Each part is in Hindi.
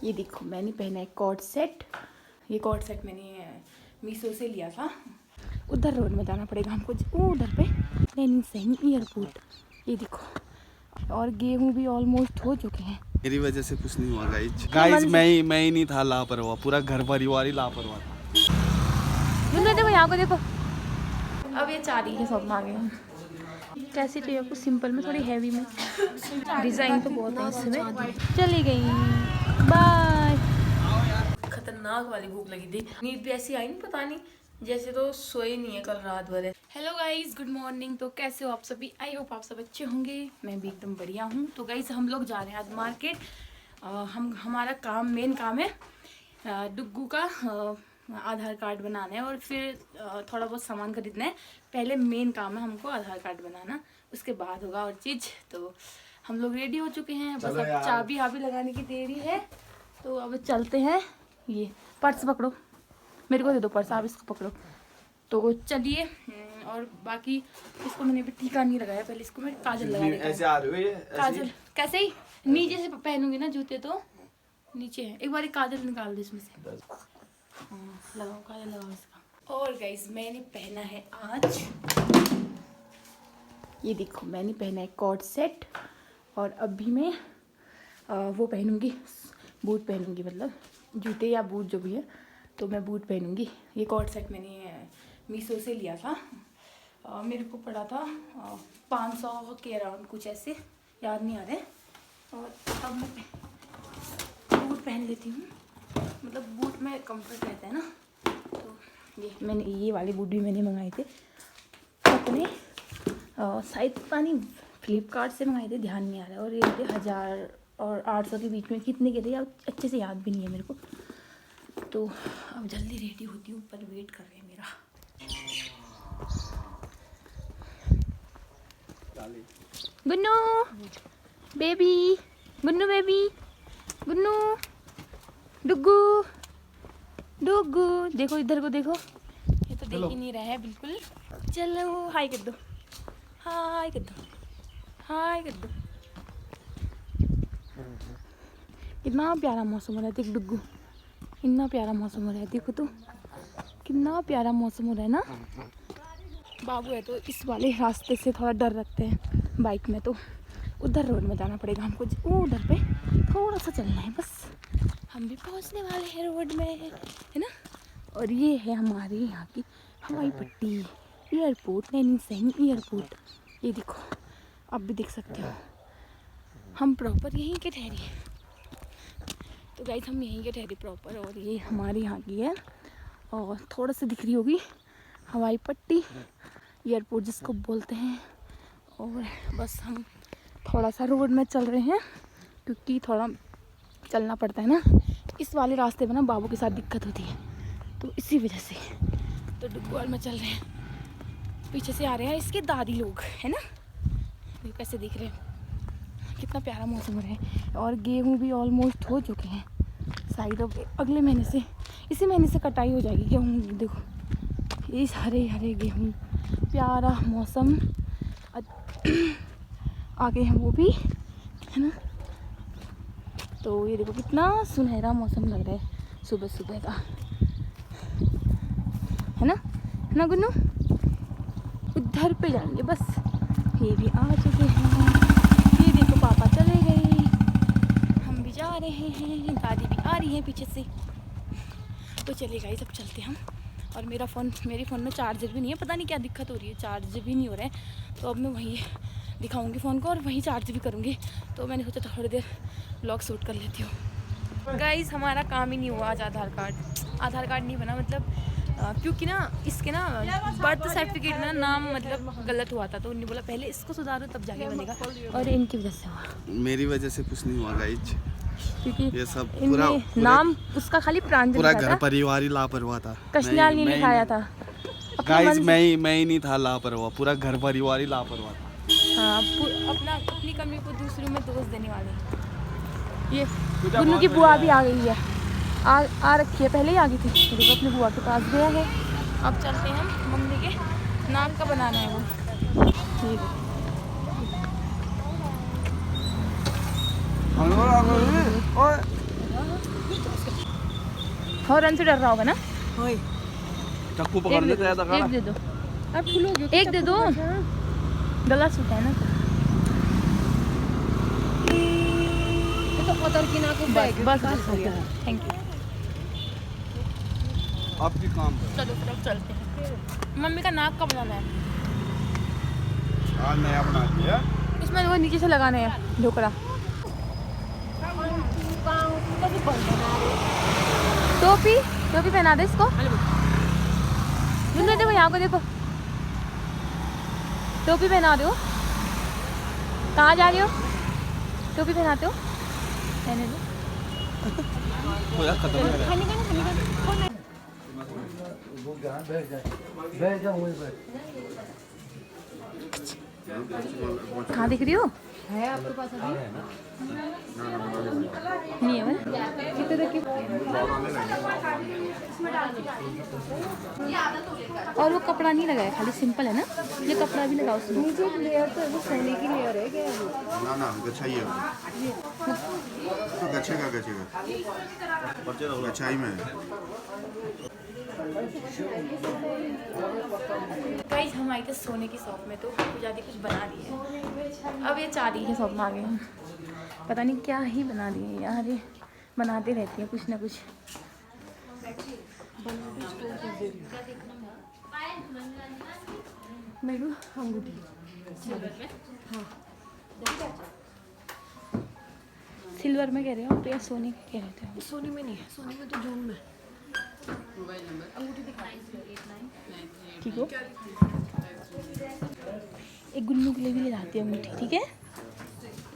ये देखो मैंने पहना है कॉर्ड सेट। ये कॉर्ड सेट मैंने मीशो से लिया था। उधर रोड में जाना पड़ेगा हमको, वो उधर पे नैनी सैनी एयरपोर्ट। ये देखो और गेहूँ भी ऑलमोस्ट हो चुके हैं। मेरी वजह से कुछ नहीं हुआ गाइस मैं ही नहीं था लापरवाह, पूरा घर परिवार ही लापरवाह था। देखो यहाँ को देखो, अब ये 4 ही सब आ गए हैं। कैसी चाहिए आपको? सिंपल में, थोड़ी हैवी में? डिजाइन तो बहुत है इसमें। चली गई, बाय। खतरनाक वाली भूख लगी थी, नींद भी ऐसी आई नहीं, पता नहीं जैसे तो सोए नहीं है कल रात भर। Hello guys, good morning. तो कैसे हो आप सभी? आई होप आप सब अच्छे होंगे। मैं भी एकदम बढ़िया हूँ। तो गाइज हम लोग जा रहे हैं आज मार्केट। हमारा मेन काम है डुग्गू का आधार कार्ड बनाना है और फिर थोड़ा बहुत सामान खरीदना है। पहले मेन काम है हमको आधार कार्ड बनाना, उसके बाद होगा और चीज़। तो हम लोग रेडी हो चुके हैं, बस अब चाबी लगाने की देरी है। तो अब चलते हैं। ये पर्स पकड़ो, मेरे को दे दो पर्स, आप इसको पकड़ो। तो चलिए। और बाकी इसको मैंने अभी टीका नहीं लगाया, पहले इसको मैं काजल लगा देती हूँ। ऐसे आ रही है काजल कैसे ही नीचे से पहनूंगी ना, जूते तो नीचे है। एक बार काजल निकाल दो इसमें से। लगाओ काजल, लगाओ इसका। और गाइस मैंने पहना है आज, ये देखो मैंने पहना है कॉर्ड सेट। और अभी मैं वो पहनूंगी, बूट पहनूंगी, मतलब जूते या बूट जो भी है, तो मैं बूट पहनूंगी। ये कॉर्ड सेट मैंने मीशो से लिया था। मेरे को पड़ा था 500 के अराउंड, कुछ ऐसे, याद नहीं आ रहे। और अब मैं बूट पहन लेती हूँ, मतलब बूट में कंफर्ट रहता है ना। तो ये वाले बूट भी मैंने मंगाए थे अपने शायद पता नहीं फ्लिपकार्ट से मंगाए थे, ध्यान नहीं आ रहा। और ये थे 1000 और 800 के बीच में, कितने के थे यार अच्छे से याद भी नहीं है मेरे को। तो अब जल्दी रेडी होती हूँ, ऊपर वेट कर रहे हैं मेरा। गुन्नू बेबी, गुन्नू बेबी, गुन्नू, डुग्गू, डुग्गू, देखो इधर को देखो, ये तो देख ही नहीं रहा है बिल्कुल। चलो हाय कर दो, हाय कर दो, हाय कर दो। कितना प्यारा मौसम हो रहा है, देख डुग्गू, कितना प्यारा मौसम हो रहा है। देखो तो कितना प्यारा मौसम हो रहा है ना। बाबू है तो इस वाले रास्ते से थोड़ा डर रखते हैं, बाइक में तो उधर रोड में जाना पड़ेगा हमको, वो उधर पे थोड़ा सा चलना है बस, हम भी पहुंचने वाले हैं रोड में, है ना। और ये है हमारे यहाँ की हवाई पट्टी, एयरपोर्ट, नैनी सैनी एयरपोर्ट। ये देखो, आप भी देख सकते हो, हम प्रॉपर यहीं के ठहरे। तो गाइस हम यहीं के ठहरे प्रॉपर, और ये हमारे यहाँ की है। और थोड़ा सा दिख रही होगी हवाई पट्टी, एयरपोर्ट जिसको बोलते हैं। और बस हम थोड़ा सा रोड में चल रहे हैं, क्योंकि थोड़ा चलना पड़ता है ना, इस वाले रास्ते में ना बाबू के साथ दिक्कत होती है, तो इसी वजह से। तो डुग्गुआल में चल रहे हैं, पीछे से आ रहे हैं इसके दादी लोग, है ना। ये कैसे दिख रहे हैं, कितना प्यारा मौसम हो रहा है। और गेहूँ भी ऑलमोस्ट हो चुके हैं, शायद अब अगले महीने से, इसी महीने से कटाई हो जाएगी गेहूँ। देखो ये हरे हरे गेहूँ, प्यारा मौसम आगे हैं वो भी, है ना। तो ये देखो कितना सुनहरा मौसम लग रहा है सुबह सुबह का, है ना गुन्नू। उधर पे जाएंगे बस, ये भी आ चुके हैं। ये देखो पापा चले गए, हम भी जा रहे हैं, दादी भी आ रही है पीछे से। तो चलिए गाइस अब चलते हम। और मेरे फ़ोन में चार्जर भी नहीं है, पता नहीं क्या दिक्कत हो रही है, चार्ज भी नहीं हो रहा है। तो अब मैं वहीं दिखाऊंगी फ़ोन को और वहीं चार्ज भी करूँगी। तो मैंने सोचा थोड़ी देर व्लॉग शूट कर लेती हूँ। गाइस हमारा काम ही नहीं हुआ आज, आधार कार्ड नहीं बना, मतलब क्योंकि ना इसके ना बर्थ सर्टिफिकेट में नाम मतलब गलत हुआ था, तो उन्होंने बोला पहले इसको सुधारो तब जाके बनेगा, और इनकी वजह से हुआ। मेरी वजह से कुछ नहीं हुआ गाइस, क्योंकि ये सब पूरा नाम उसका खाली प्रांजल, पूरा घर परिवार ही लापरवाह था, कश्याल नहीं लिखाया था गाइस मैं ही नहीं था लापरवाह, पूरा घर परिवार ही लापरवाह था। हाँ, अपनी कमी को दूसरों में दोष देने वाले। ये गुन्नू की बुआ भी आ गई है, आ रखी है, पहले ही आ गई थी, देखो अपनी बुआ के पास गया है। अब चलते हैं हम, मम्मी के नाम का बनाना है वो। हॉर्न से डर रहा होगा ना। चाकू पकड़ लेते हैं एक दे दो, एक दे दो, गला सूखा है ना तो उतर की ना को बैग बस थैंक यू। आपकी काम है। चलो फिर अब चलते हैं। मम्मी का नाक का बनाना है, आज नया बना दिया। इसमें वो नीचे से लगाने हैं ढोकरा। टोपी टोपी पहना दे इसको। देखो यहाँ को देखो, टोपी पहना दो। कहाँ जा रही हो? टोपी पहनाते हो? पहने दो। वो यार खत्म हो गया। कहाँ दिख रही हो? है आपके पास अभी? नहीं है कितने तक की? और वो कपड़ा नहीं लगाया, खाली सिंपल है ना। ये कपड़ा भी लगाओ उसमें। नीचे एक लेयर तो वो सोने की लेयर है क्या है वो? ना ना गच्छाई है तो गच्छेगा गच्छेगा गच्छाई में है। गाइस हम आए थे सोने की शॉप में, तो पूजादी कुछ बना रही है। अब ये चारी की शॉप में आ गए हम, पता नहीं क्या ही बना रही है यार। ये बनाते रहती है कुछ ना कुछ। मेरू अंगूठी सिल्वर में कह रहे हो आप या सोने के कह रहे थे? सोने में नहीं है, सोने में तो जून में। ठीक हो। एक गुन्नू के लिए भी ले जाती है अंगूठी, ठीक है?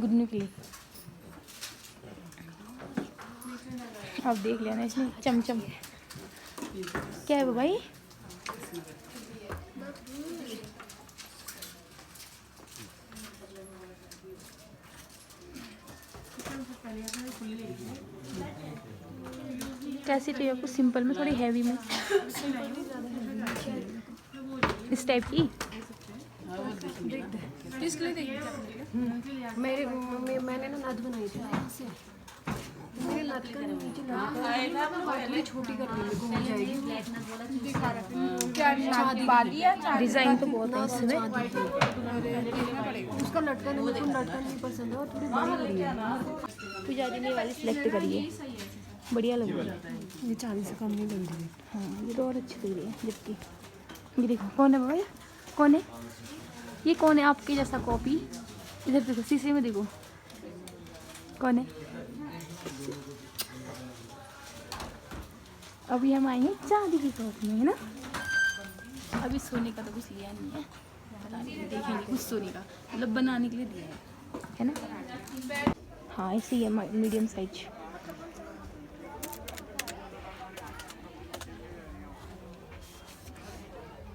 गुन्नू के लिए अब देख लेना इसमें चमचम क्या है वो भाई। कैसी चाहिए आपको? सिंपल में, थोड़ी हैवी में, इस टाइप की। मैंने ना नथ बनाई थी यहाँ से। मेरे नथ का नीचे लगा छोटी कर दी, घूम जाएगी। डिजाइन तो बहुत है इसमें। उसका लटकन है, मुझको लटकन नहीं पसंद है और थोड़ी बड़ी बड़ी है। पुजारी ने वाली सिलेक्ट करिए, बढ़िया लग रही है। ये 40 से कम नहीं लग रही है। हाँ ये तो और अच्छी लग रही है। जबकि ये देखो कौन है भाई, कौन है ये? कौन है आपके जैसा कॉपी? इधर देखो, शीशे में देखो कौन है। अभी हम आए हैं चांदी की शॉप में, है ना। अभी सोने का तो कुछ लिया नहीं है, पता नहीं देखेंगे कुछ सोने का, मतलब बनाने के लिए दिया है ना। हाँ ऐसे ही है, मीडियम साइज।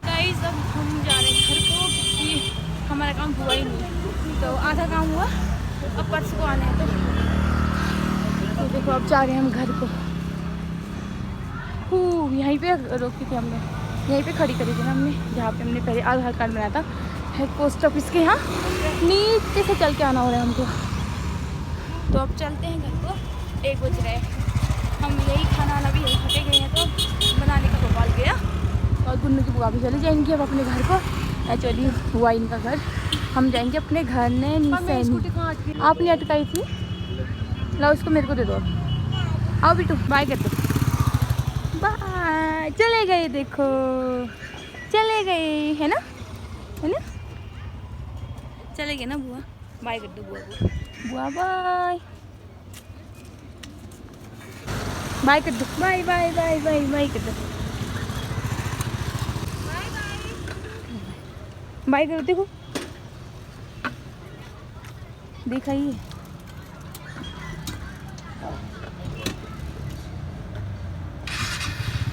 गाइस अब हम जा रहे हैं घर को, क्योंकि हमारा काम हुआ ही नहीं, तो आधा काम हुआ, अब परसों को आना है। तो देखो अब जा रहे हैं हम घर को। यहीं पे रोकी थी हमने, यहीं पे खड़ी करी थी ना हमने, जहाँ पे हमने पहले आधार कार्ड बनाया था, है पोस्ट ऑफिस के यहाँ। नीचे से चल के आना हो रहा है हमको। तो अब चलते हैं घर को, 1 बज रहे हैं। हम यही खाना भी यही खटे गए हैं, तो बनाने का बवाल गया। और गुन्नू की बुआ भी चली जाएंगी अब अपने घर को। एक्चुअली हुआ इनका घर, हम जाएंगे अपने घर ने। नीचे आपने अटकाई थी, लाओ इसको मेरे को दे दो। आओ बिटू, बाय कर दो। बाय, चले गए, देखो चले गए, है ना, है ना, चले गए ना बुआ। बाय कर दो बुआ को। बुआ बाय बाय कर दो, bye bye bye bye bye कर दो, बाय करो। देखो देखा ही है।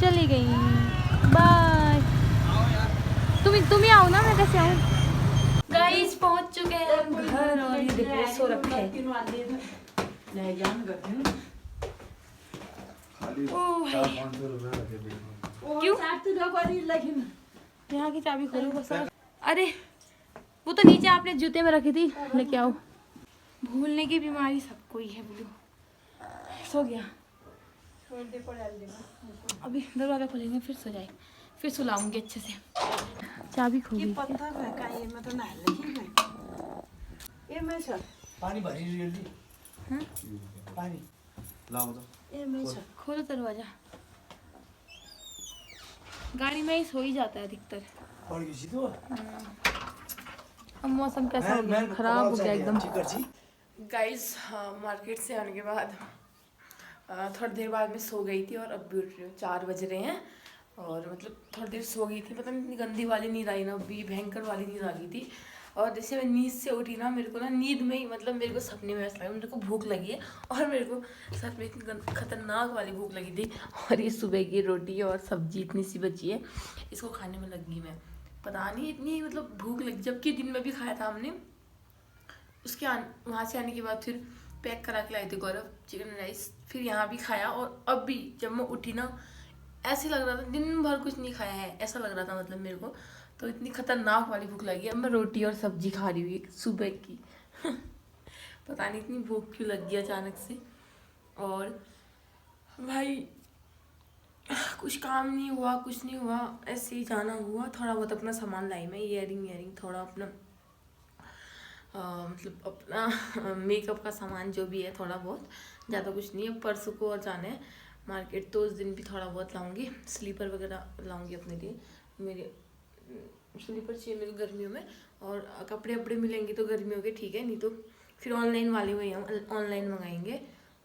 चली गई, बाय। तुम ही आओ ना, मैं कैसे आऊँ? गाइस पहुंच चुके हैं हम घर, और ये देखो सो रखे हैं। क्यों? यहाँ की चाबी खोलो बस। अरे वो तो नीचे आपने जूते में रखी थी, लेके आओ। भूलने की बीमारी सबको ही है। बोलो सो गया। अभी दरवाज़ा खोलेंगे फिर सो जाए, फिर सुलाऊंगी अच्छे से। चाबी खो गई। पानी भरी जल्दी पानी लाओ तो। खोलो दरवाज़ा। गाड़ी में ही सो ही जाता है अधिकतर। पड़ गई तो अब मौसम कैसा हो गया, खराब हो गया एकदम। ठीक कर जी गाइस मार्केट से आने के बाद थोड़ी देर बाद मैं सो गई थी और अब भी उठ रही हूँ। 4 बज रहे हैं और मतलब थोड़ी देर सो गई थी, पता नहीं इतनी गंदी वाली नींद आई ना, अभी भयंकर वाली नींद आ गई थी। और जैसे मैं नींद से उठी ना, मेरे को ना नींद में ही मतलब मेरे को सपने में ऐसा लगा मेरे को भूख लगी है और मेरे को सच में इतनी खतरनाक वाली भूख लगी थी। और ये सुबह की रोटी और सब्जी इतनी सी बची है, इसको खाने में लगी मैं, पता नहीं इतनी मतलब भूख लगी, जबकि दिन में भी खाया था हमने। उसके वहाँ से आने के बाद फिर पैक करा के लाई थी गौरव चिकन राइस, फिर यहाँ भी खाया। और अब भी जब मैं उठी ना, ऐसे लग रहा था दिन भर कुछ नहीं खाया है, ऐसा लग रहा था मतलब मेरे को। तो इतनी खतरनाक वाली भूख लगी। अब मैं रोटी और सब्जी खा रही हुई सुबह की पता नहीं इतनी भूख क्यों लग गई अचानक से। और भाई कुछ काम नहीं हुआ, कुछ नहीं हुआ, ऐसे ही जाना हुआ। थोड़ा बहुत अपना सामान लाई मैं, ईयरिंग थोड़ा अपना मतलब अपना मेकअप का सामान जो भी है थोड़ा बहुत, ज़्यादा कुछ नहीं है। परसों को और जाना है मार्केट, तो उस दिन भी थोड़ा बहुत लाऊंगी। स्लीपर वगैरह लाऊंगी अपने लिए, मेरे स्लीपर चाहिए मेरे को गर्मियों में। और कपड़े वपड़े मिलेंगे तो गर्मियों के ठीक है, नहीं तो फिर ऑनलाइन वाले हुए हम ऑनलाइन मंगाएंगे।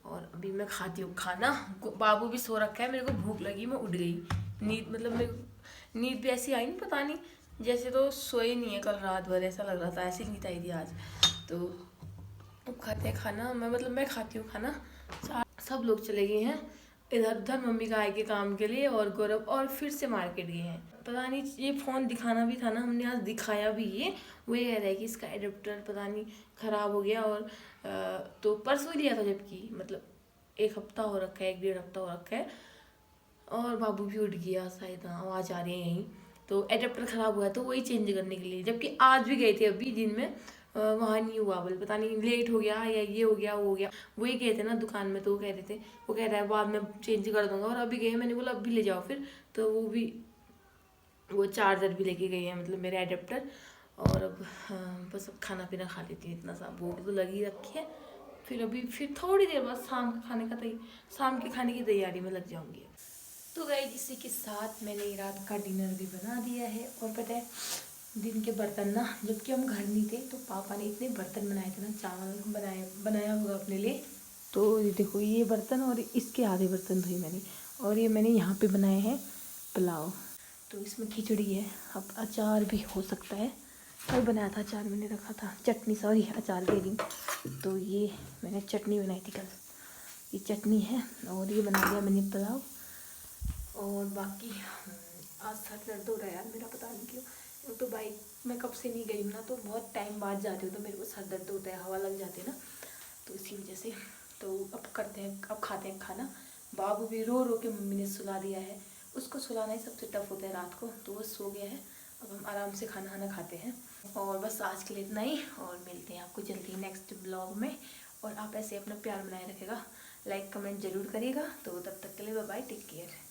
और अभी मैं खाती हूँ खाना, बाबू भी सो रखा है, मेरे को भूख लगी, मैं उठ गई। नींद मतलब मेरे नींद भी ऐसी आई नहीं, पता नहीं जैसे तो सोए नहीं है कल रात भर, ऐसा लग रहा था, ऐसी नींद आई थी आज। तो अब खाते हैं खाना, मैं खाती हूँ खाना। सब लोग चले गए हैं इधर उधर मम्मी का आए के काम के लिए, और गौरव और फिर से मार्केट गए हैं। पता नहीं ये फ़ोन दिखाना भी था ना, हमने आज दिखाया भी ये, वो ये कह रहा है कि इसका एडेप्टर पता नहीं ख़राब हो गया। और तो परसों ही लिया था, जबकि मतलब 1 हफ्ता हो रखा है, 1-1.5 हफ्ता हो रखा है। और बाबू भी उठ गया शायद, आवाज़ आ रही है यहीं। तो एडेप्टर ख़राब हुआ है तो वही चेंज करने के लिए, जबकि आज भी गए थे अभी दिन में, वहाँ नहीं हुआ, बोले पता नहीं लेट हो गया या ये हो गया वो हो गया। वही गए थे ना दुकान में, तो वो कह रहे थे, वो कह रहा है बाद में चेंज कर दूंगा। और अभी गए, मैंने बोला अभी ले जाओ फिर, तो वो चार्जर भी लेके गए हैं, मतलब मेरे एडेप्टर। और अब बस अब खाना पीना खा लेती हूँ, इतना सा भूख तो लगी रखी है। फिर थोड़ी देर बाद शाम के खाने की तैयारी में लग जाऊँगी। तो गाइस इसी के साथ मैंने रात का डिनर भी बना दिया है। और पता है दिन के बर्तन ना, जबकि हम घर नहीं थे तो पापा ने इतने बर्तन बनाए थे ना, चावल बनाया होगा अपने लिए। तो ये देखो ये बर्तन और इसके आधे बर्तन धोए मैंने। और ये मैंने यहाँ पे बनाए हैं पुलाव, तो इसमें खिचड़ी है, अब अचार भी हो सकता है, कल बनाया था अचार मैंने रखा था, चटनी सॉरी अचार दे रही। तो ये मैंने चटनी बनाई थी कल, ये चटनी है। और ये बना दिया मैंने पुलाव। और बाकी आज सर दर्द हो रहा है यार मेरा, पता नहीं क्यों। तो बाइक में कब से नहीं गई हूँ ना, तो बहुत टाइम बाद जाती हूँ तो मेरे को सर दर्द होता है, हवा लग जाती है ना, तो इसी वजह से। तो अब खाते हैं खाना। बाबू भी रो रो के मम्मी ने सुला दिया है, उसको सुलाना ही सबसे टफ होता है रात को, तो वो सो गया है। अब हम आराम से खाना खाते हैं। और बस आज के लिए इतना ही, और मिलते हैं आपको जल्दी नेक्स्ट ब्लॉग में। और आप ऐसे अपना प्यार बनाए रखेगा, लाइक कमेंट ज़रूर करिएगा। तो तब तक के लिए बाय बाय, टेक केयर।